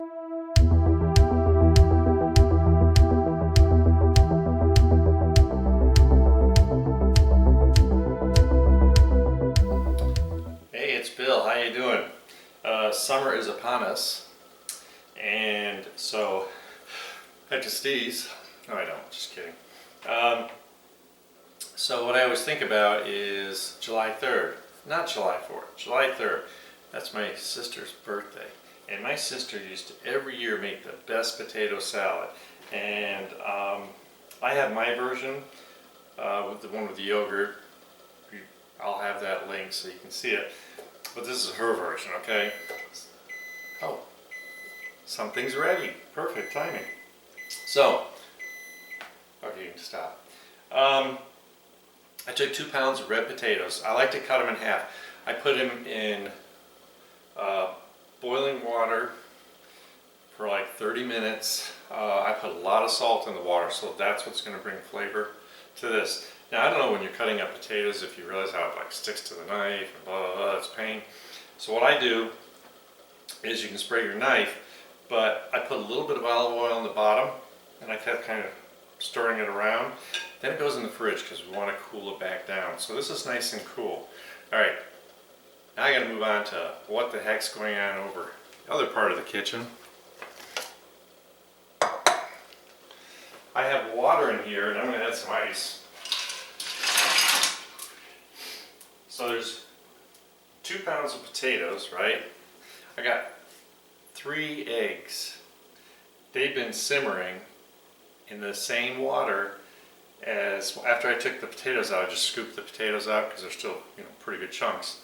Hey, it's Bill. How you doing? Summer is upon us, and so head to Steve's. No, I don't. Just kidding. So what I always think about is July 3rd, not July 4th, July 3rd. That's my sister's birthday, and my sister used to every year make the best potato salad. And I have my version with the one with the yogurt. I'll have that link so you can see it. But this is her version, okay? Oh, something's ready. Perfect timing. So, okay, you can stop. I took 2 pounds of red potatoes. I like to cut them in half. I put them in boiling water for like 30 minutes. I put a lot of salt in the water, so that's what's going to bring flavor to this. Now, I don't know when you're cutting up potatoes if you realize how it like sticks to the knife and blah, blah, blah, it's pain. So what I do is you can spray your knife, but I put a little bit of olive oil on the bottom and I kept kind of stirring it around. Then it goes in the fridge because we want to cool it back down. So this is nice and cool. All right, now I got to move on to what the heck's going on over the other part of the kitchen. I have water in here and I'm going to add some ice. So there's 2 pounds of potatoes, right? I got 3 eggs. They've been simmering in the same water as after I took the potatoes out. I just scooped the potatoes out because they're still, you know, pretty good chunks.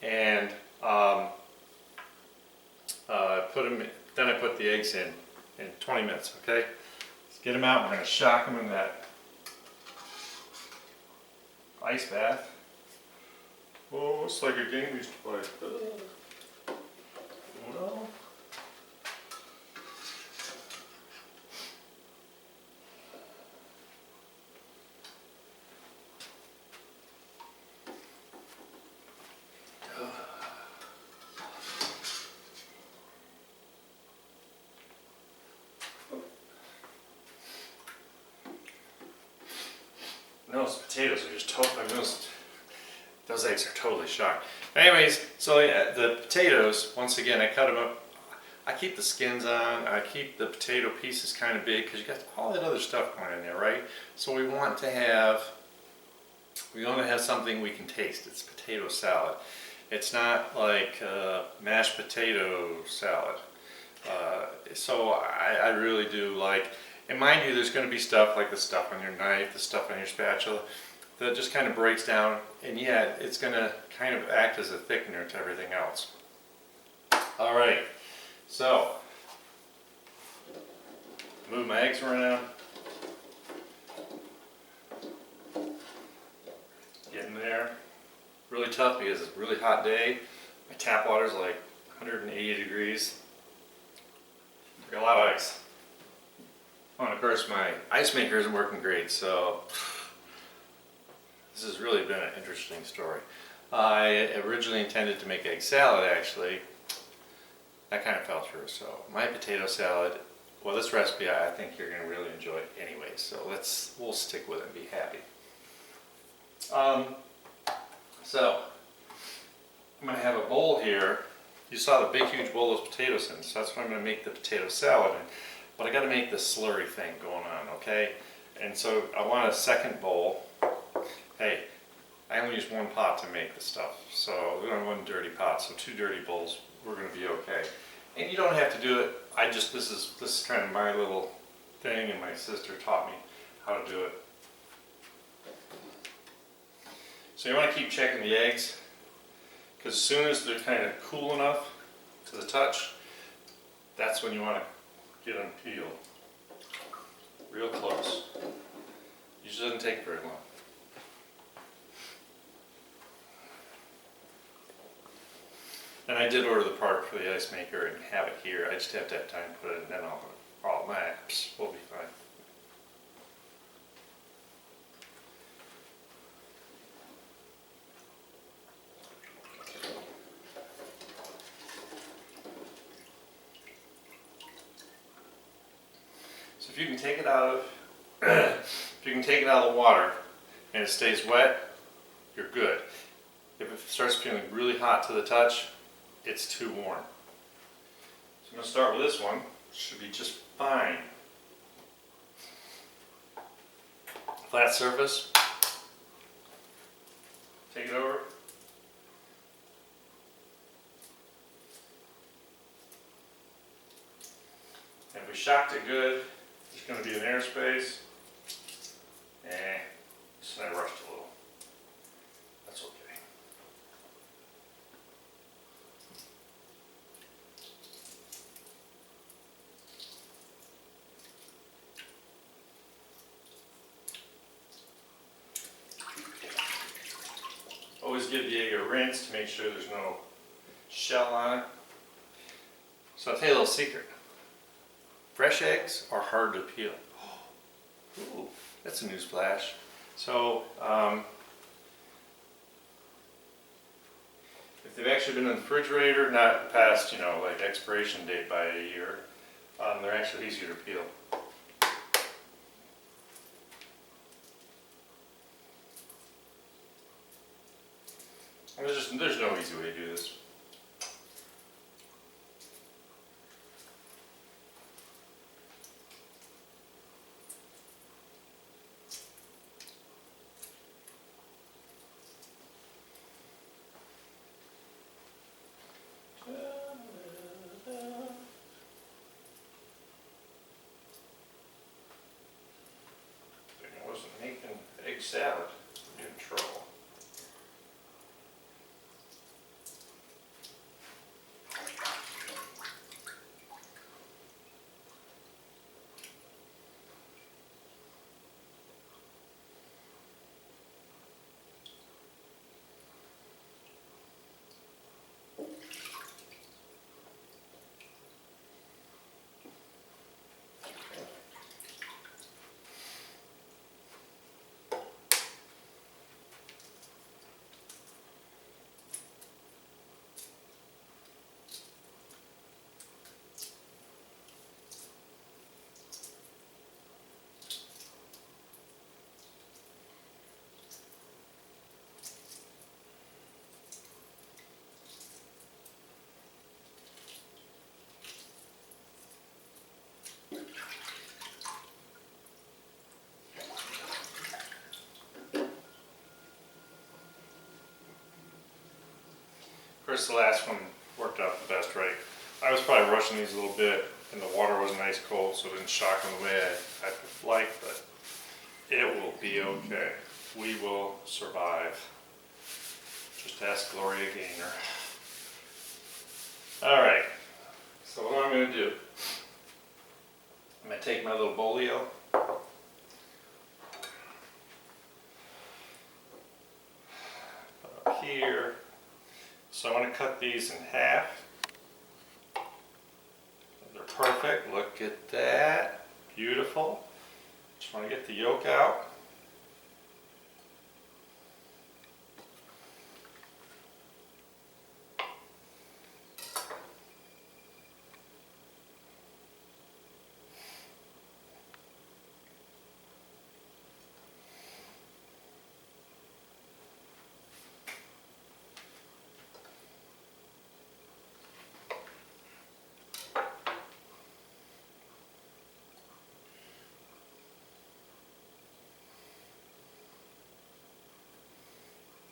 And then I put the eggs in 20 minutes. Okay, let's get them out. We're going to shock them in that ice bath. Oh, it's like a game we used to play. No. Those potatoes are just totally, those eggs are totally shocked. Anyways, so yeah, the potatoes, once again, I cut them up. I keep the skins on. I keep the potato pieces kind of big because you got all that other stuff going in there, right? So we want to have something we can taste. It's potato salad. It's not like mashed potato salad. So I really do like, and mind you, there's going to be stuff like the stuff on your knife, the stuff on your spatula, that just kind of breaks down, and yet it's going to kind of act as a thickener to everything else. All right, so move my eggs around, get in there. Really tough because it's a really hot day. My tap water's like 180 degrees. I got a lot of ice. Oh, and of course my ice maker isn't working great, so this has really been an interesting story. I originally intended to make egg salad, actually. That kind of fell through. So my potato salad, well, this recipe I think you're going to really enjoy anyway. So we'll stick with it and be happy. So I'm going to have a bowl here. You saw the big huge bowl of potatoes in, so that's what I'm going to make the potato salad in. But I got to make this slurry thing going on, okay? And so I want a second bowl. Hey, I only use 1 pot to make the stuff, so we don't have 1 dirty pot, so 2 dirty bowls, we're going to be okay. And you don't have to do it. This is kind of my little thing, and my sister taught me how to do it. So you want to keep checking the eggs, because as soon as they're kind of cool enough to the touch, that's when you want to get them peeled. Real close. Usually doesn't take very long. And I did order the part for the ice maker and have it here. I just have to have time to put it in, and then all my apps will be fine. if you can take it out of if you can take it out of the water and it stays wet, you're good. If it starts feeling really hot to the touch, it's too warm. So I'm going to start with this one. Should be just fine. Flat surface. Take it over. And if we shocked it good, there's going to be an airspace. Just I rushed a little. That's okay. Always give the egg a rinse to make sure there's no shell on it. So I'll tell you a little secret. Fresh eggs are hard to peel. Ooh, that's a newsflash. So, if they've actually been in the refrigerator, not past, like expiration date by a year, they're actually easier to peel. And there's no easy way to do this. I wasn't making egg salad. I'm in trouble. Of course, the last one worked out the best, right? I was probably rushing these a little bit, and the water wasn't ice cold, so it didn't shock them the way I would like, but it will be okay. We will survive. Just ask Gloria Gaynor. All right, so what I'm going to do, I'm going to take my little bolio, put up here. So I'm going to cut these in half. They're perfect. Look at that. Beautiful. Just want to get the yolk out.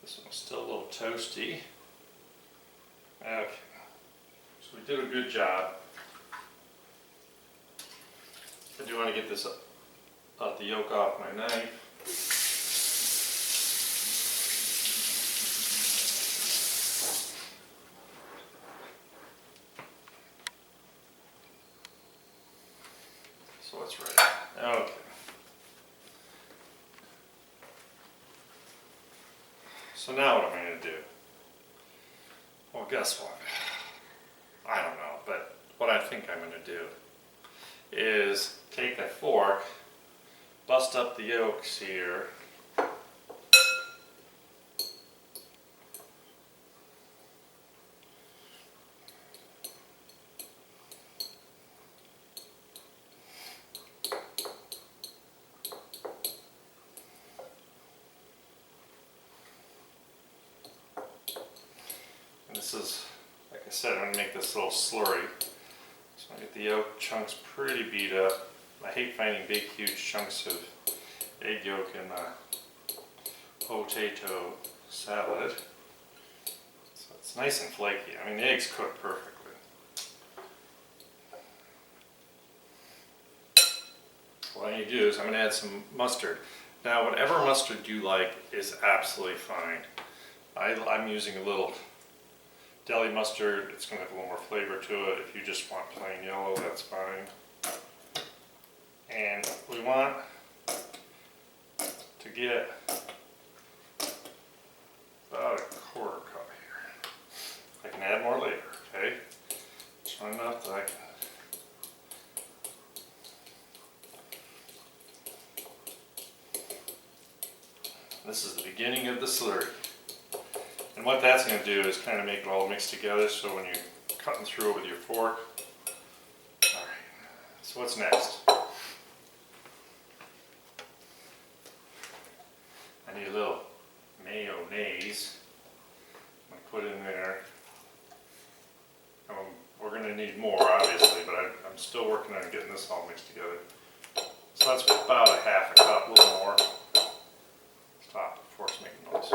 This one's still a little toasty. Okay, so we did a good job. I do want to get this the yolk off my knife. So it's ready. Okay. So now what am I going to do? Well, guess what? I don't know, but what I think I'm going to do is take a fork, bust up the yolks here, is, like I said, I'm going to make this little slurry. So I get the yolk chunks pretty beat up. I hate finding big, huge chunks of egg yolk in my potato salad. So it's nice and flaky. I mean, the eggs cook perfectly. What I need to do is I'm going to add some mustard. Now, whatever mustard you like is absolutely fine. I'm using a little deli mustard. It's going to have a little more flavor to it. If you just want plain yellow, that's fine. And we want to get about a quarter cup here. I can add more later, okay? Just not enough that I can. This is the beginning of the slurry. And what that's going to do is kind of make it all mixed together, so when you're cutting through it with your fork. Alright, so what's next? I need a little mayonnaise. I'm going to put in there. We're going to need more, obviously, but I'm still working on getting this all mixed together. So that's about a half a cup, a little more. Stop, the fork's making noise.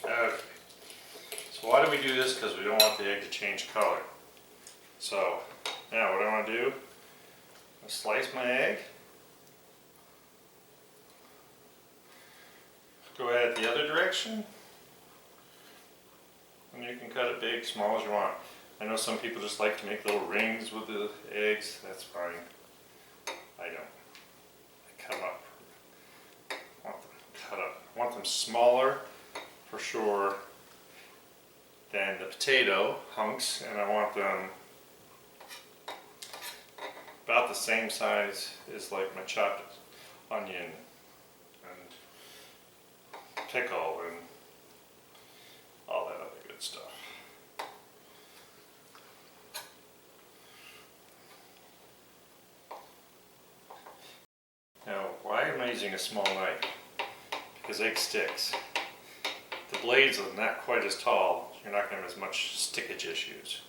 Okay. So why do we do this? Because we don't want the egg to change color. So now what I want to do, I slice my egg. Go ahead the other direction. And you can cut it big, small as you want. I know some people just like to make little rings with the eggs. That's fine. I don't. I cut them up. I want them cut up. I want them smaller for sure than the potato hunks, and I want them about the same size as like my chopped onion and pickle and all that other good stuff. Now, why am I using a small knife? Because egg sticks. The blades are not quite as tall, you're not going to have as much stickage issues.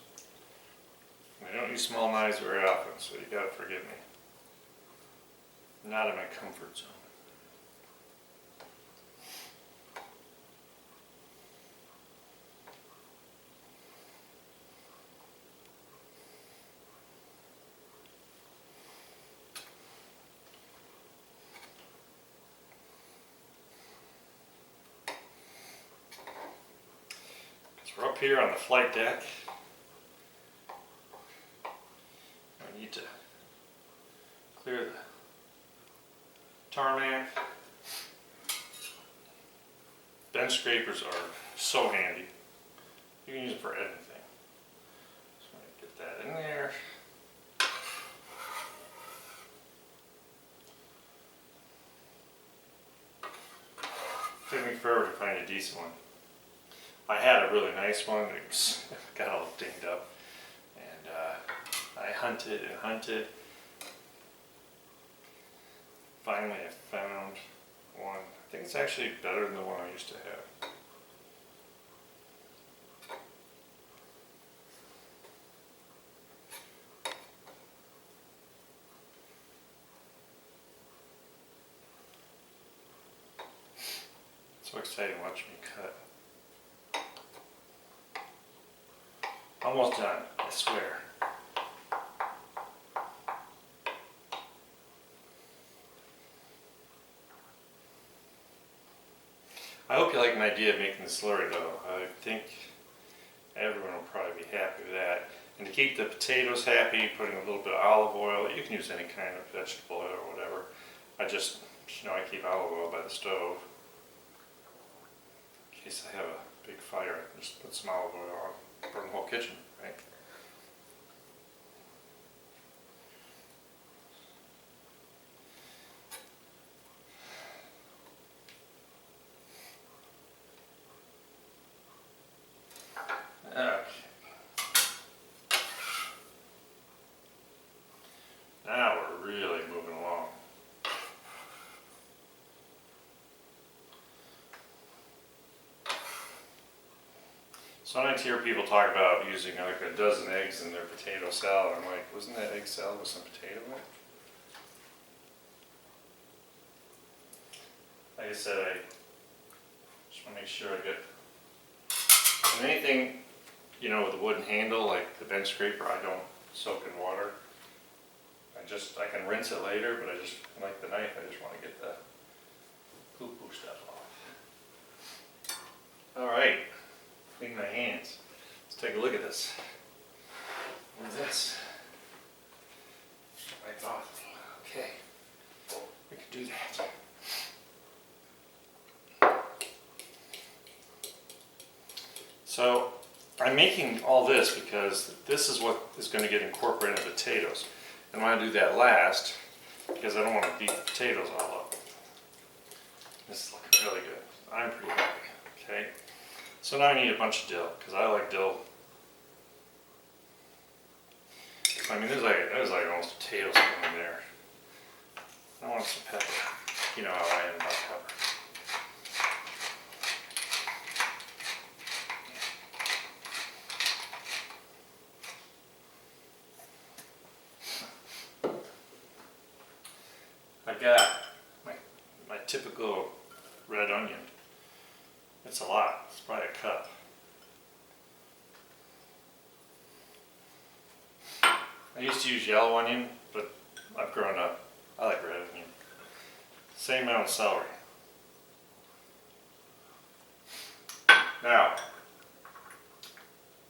I don't use small knives very often, so you gotta forgive me. I'm not in my comfort zone. We're up here on the flight deck. I need to clear the tarmac. Bench scrapers are so handy. You can use them for anything. So I'm going to get that in there. Took me forever to find a decent one. I had a really nice one, it got all dinged up, and I hunted and hunted. Finally I found one. I think it's actually better than the one I used to have. So exciting watching me cut. Almost done, I swear. I hope you like my idea of making the slurry though. I think everyone will probably be happy with that. And to keep the potatoes happy, putting a little bit of olive oil. You can use any kind of vegetable oil or whatever. I just, I keep olive oil by the stove. In case I have a big fire, I can just put some olive oil on. Burn the whole kitchen, right? Okay. Now we're really moving along. Sometimes I hear people talk about using like a dozen eggs in their potato salad. I'm like, wasn't that egg salad with some potato in it? Like I said, I just want to make sure I get, and anything, you know, with a wooden handle, like the bench scraper, I don't soak in water. I can rinse it later, but I just, like the knife, I just want to get the poo-poo stuff off. All right, clean my hands. Let's take a look at this. What is this? Right off. Okay, we can do that. So I'm making all this because this is what is going to get incorporated in potatoes. And I want to do that last because I don't want to beat the potatoes all up. This is looking really good. I'm pretty happy. Okay. So now I need a bunch of dill because I like dill. I mean, there's like almost potatoes in there. I want some pepper. You know how I am about pepper. I've got my typical red onion. It's a lot. It's probably a cup. I used to use yellow onion, but I've grown up. I like red onion. Same amount of celery. Now,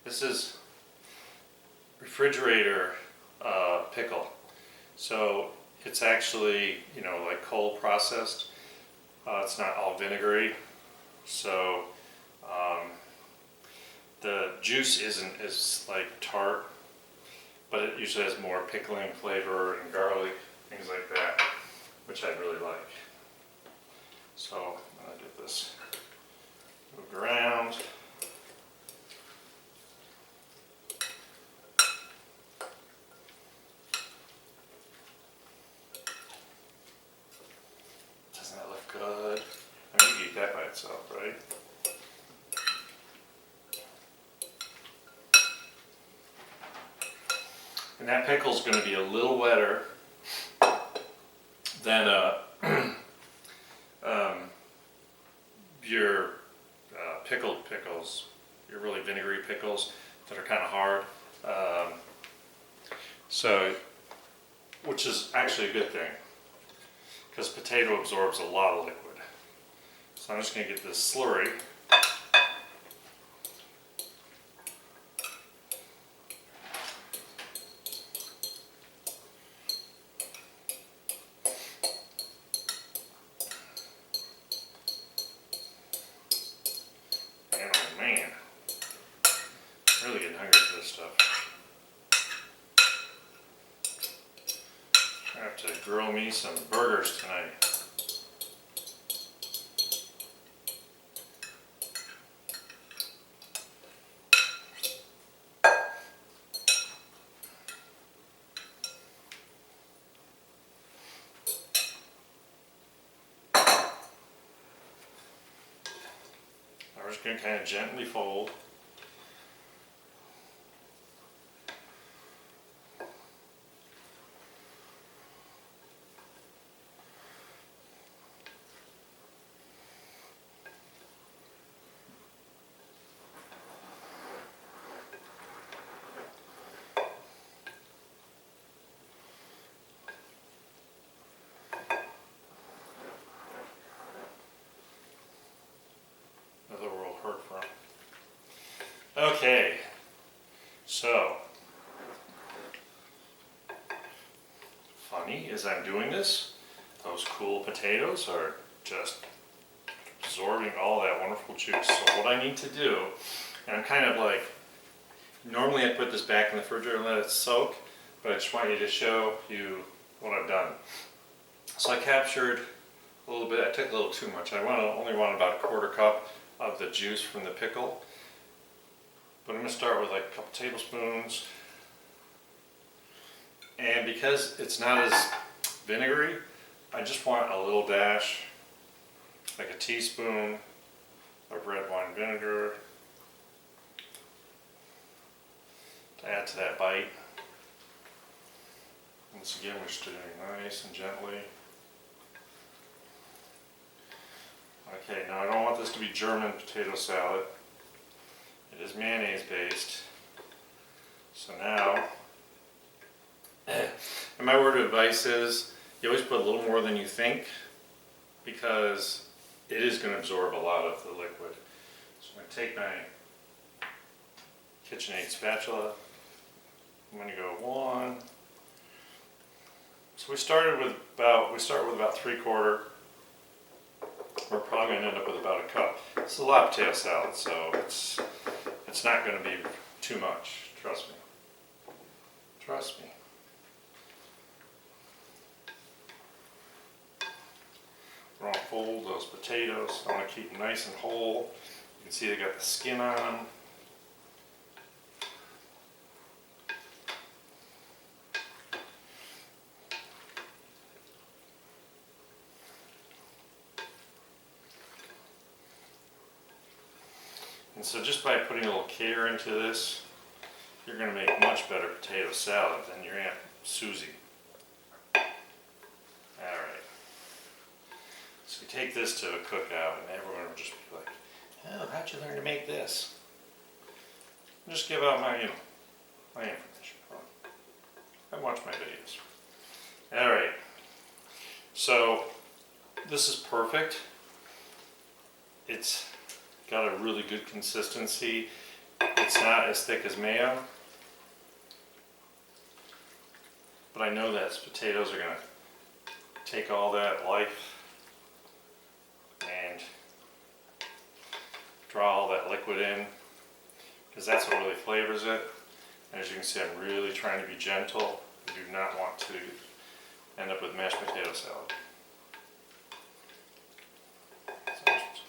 this is refrigerator pickle. So it's actually, you know, like cold processed. It's not all vinegary. So the juice isn't as like tart, but it usually has more pickling flavor and garlic, things like that, which I really like. So I'm gonna get this moved around. Doesn't that look good? I mean, you can eat that by itself, right? And that pickle's going to be a little wetter than your pickled pickles, your really vinegary pickles that are kind of hard. So, which is actually a good thing because potato absorbs a lot of liquid. So I'm just going to get this slurry. Man, I'm really getting hungry for this stuff. I have to grill me some burgers tonight. We're just going to kind of gently fold. Another world heard from. Okay, so funny as I'm doing this, those cool potatoes are just absorbing all that wonderful juice. So what I need to do, and I'm kind of like, normally I put this back in the refrigerator and let it soak, but I just want you to show you what I've done. So I captured a little bit, I took a little too much. I only want about a quarter cup of the juice from the pickle. But I'm going to start with like a couple tablespoons. And because it's not as vinegary, I just want a little dash, like a teaspoon of red wine vinegar. add to that bite. Once again, we're stirring nice and gently. Okay, now I don't want this to be German potato salad. It is mayonnaise based. So now, and my word of advice is, you always put a little more than you think, because it is going to absorb a lot of the liquid. So I'm going to take my KitchenAid spatula. I'm going to go 1. So we start with about 3/4. We're probably going to end up with about a cup. It's a lot of potato salad, so it's not going to be too much. Trust me. Trust me. We're going to fold those potatoes. I want to keep them nice and whole. You can see they got the skin on them. And so just by putting a little care into this, you're going to make much better potato salad than your Aunt Susie. Alright. So we take this to a cookout and everyone will just be like, oh, how'd you learn to make this? I'll just give out my information. I watch my videos. Alright. So this is perfect. It's got a really good consistency. It's not as thick as mayo, but I know that potatoes are going to take all that life and draw all that liquid in, because that's what really flavors it. And as you can see, I'm really trying to be gentle. I do not want to end up with mashed potato salad. So just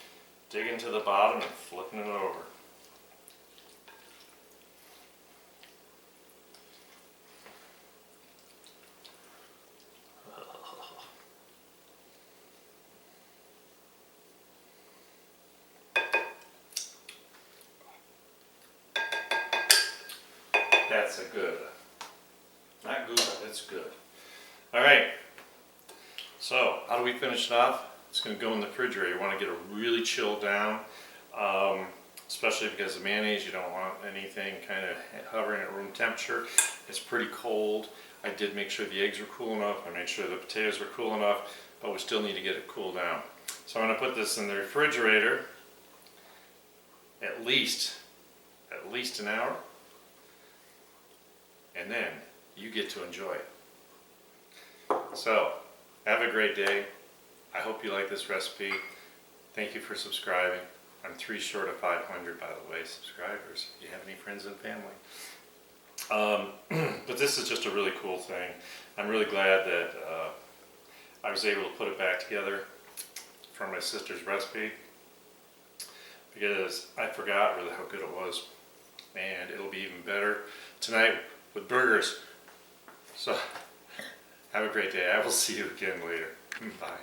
digging to the bottom and flipping it over. That's a good. Not good, it's good. Alright, so how do we finish it off? It's going to go in the refrigerator. You want to get it really chilled down, especially because the mayonnaise, you don't want anything kind of hovering at room temperature. It's pretty cold. I did make sure the eggs were cool enough. I made sure the potatoes were cool enough, but we still need to get it cooled down. So I'm going to put this in the refrigerator at least an hour, and then you get to enjoy it. So, have a great day. I hope you like this recipe. Thank you for subscribing. I'm 3 short of 500, by the way, subscribers, if you have any friends and family. But this is just a really cool thing. I'm really glad that I was able to put it back together from my sister's recipe, because I forgot really how good it was. And it'll be even better tonight with burgers. So, have a great day. I will see you again later. Bye.